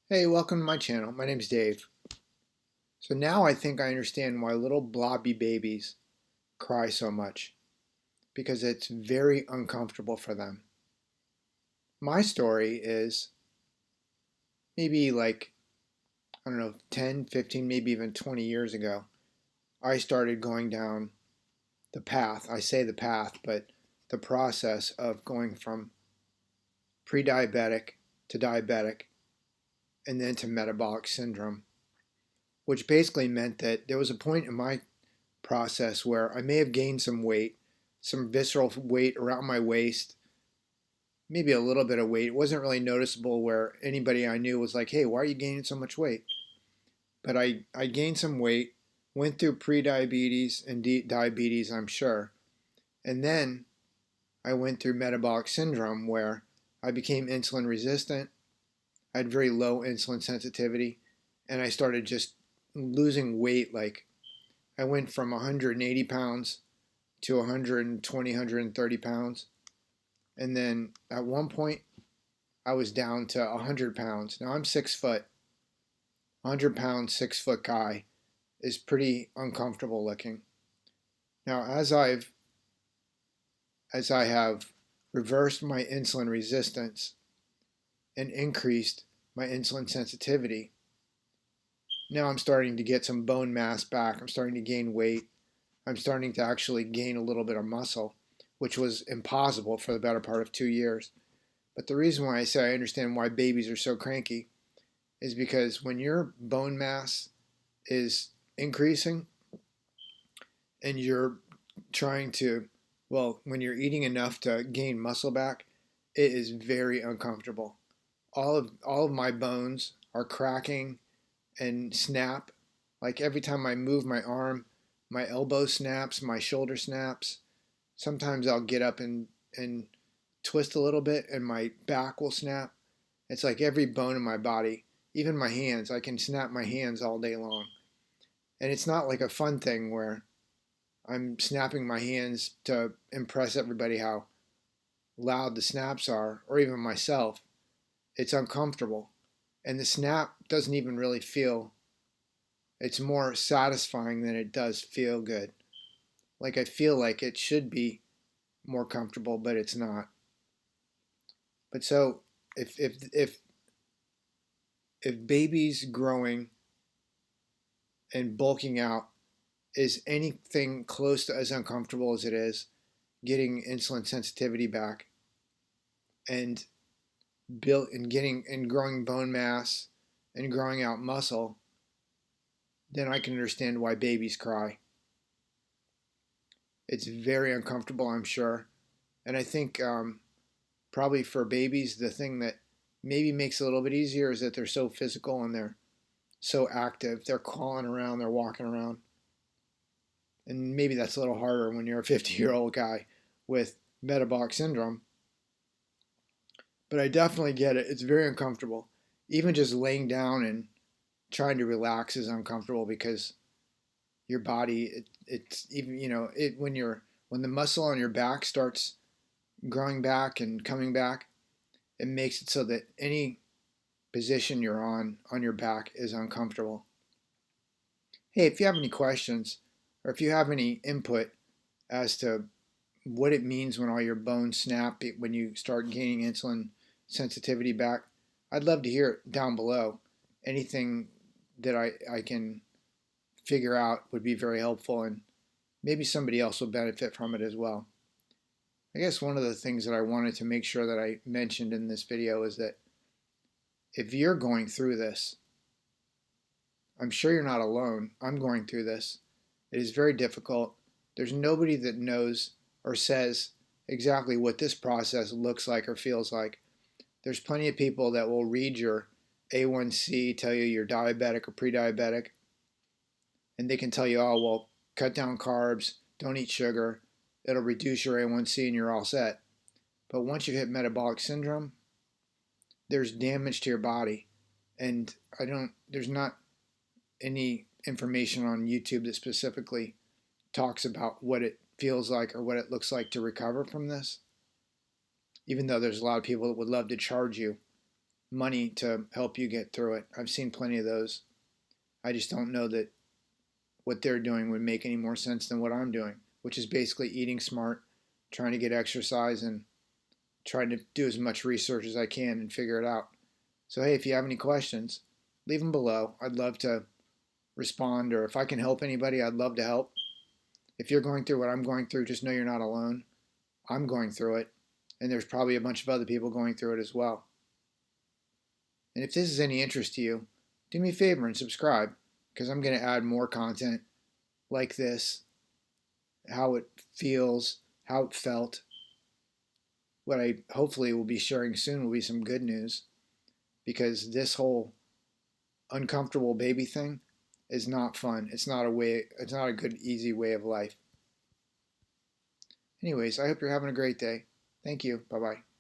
Hey, welcome to my channel. My name's Dave. So now I think I understand why little blobby babies cry so much, because it's very uncomfortable for them. My story is maybe like, I don't know, 10, 15, maybe even 20 years ago. I started going down the path. I say the path, but the process of going from pre-diabetic to diabetic and then to metabolic syndrome, which basically meant that there was a point in my process where I may have gained some weight, some visceral weight around my waist, maybe a little bit of weight. It wasn't really noticeable where anybody I knew was like, hey, why are you gaining so much weight? But I gained some weight, went through pre-diabetes and diabetes, I'm sure. And then I went through metabolic syndrome where I became insulin resistant. I had very low insulin sensitivity. And I started just losing weight. Like I went from 180 pounds to 120, 130 pounds. And then at one point, I was down to 100 pounds. Now I'm 6 foot. 100 pound, 6 foot guy is pretty uncomfortable looking. Now, as I have reversed my insulin resistance and increased my insulin sensitivity, now I'm starting to get some bone mass back. I'm starting to gain weight. I'm starting to actually gain a little bit of muscle, which was impossible for the better part of 2 years. But the reason why I say I understand why babies are so cranky is because when your bone mass is increasing and you're trying to, well, when you're eating enough to gain muscle back, it is very uncomfortable. All of my bones are cracking and snap. Like every time I move my arm, my elbow snaps, my shoulder snaps. Sometimes I'll get up and twist a little bit and my back will snap. It's like every bone in my body, even my hands, I can snap my hands all day long. And it's not like a fun thing where I'm snapping my hands to impress everybody how loud the snaps are, or even myself. It's uncomfortable. And the snap doesn't even really feel, it's more satisfying than it does feel good. Like I feel like it should be more comfortable, but it's not. But so if if if if babies growing and bulking out is anything close to as uncomfortable as it is getting insulin sensitivity back and built and getting and growing bone mass and growing out muscle, then I can understand why babies cry. It's very uncomfortable, I'm sure. And I think probably for babies, the thing that maybe makes it a little bit easier is that they're so physical and they're so active. They're crawling around, they're walking around. And maybe that's a little harder when you're a 50-year-old guy with metabolic syndrome. But I definitely get it. It's very uncomfortable. Even just laying down and trying to relax is uncomfortable because your body, it's even, when the muscle on your back starts growing back and coming back, it makes it so that any position you're on your back is uncomfortable. Hey, if you have any questions or if you have any input as to what it means when all your bones snap when you start gaining insulin sensitivity back, I'd love to hear it down below. Anything that I can figure out would be very helpful, and maybe somebody else will benefit from it as well. I guess one of the things that I wanted to make sure that I mentioned in this video is that if you're going through this, I'm sure you're not alone. I'm going through this. It is very difficult. There's nobody that knows or says exactly what this process looks like or feels like. There's plenty of people that will read your A1C, tell you you're diabetic or pre-diabetic, and they can tell you, oh, well, cut down carbs, don't eat sugar, it'll reduce your A1C and you're all set. But once you hit metabolic syndrome, there's damage to your body. And there's not any information on YouTube that specifically talks about what it feels like or what it looks like to recover from this. Even though there's a lot of people that would love to charge you money to help you get through it. I've seen plenty of those. I just don't know that what they're doing would make any more sense than what I'm doing, which is basically eating smart, trying to get exercise, and trying to do as much research as I can and figure it out. So, hey, if you have any questions, leave them below. I'd love to respond, or if I can help anybody, I'd love to help. If you're going through what I'm going through, just know you're not alone. I'm going through it, and there's probably a bunch of other people going through it as well. And if this is any interest to you, do me a favor and subscribe, because I'm going to add more content like this, how it feels, how it felt. What I hopefully will be sharing soon will be some good news, because this whole uncomfortable baby thing is not fun. It's not a good, easy way of life. Anyways, I hope you're having a great day. Thank you. Bye-bye.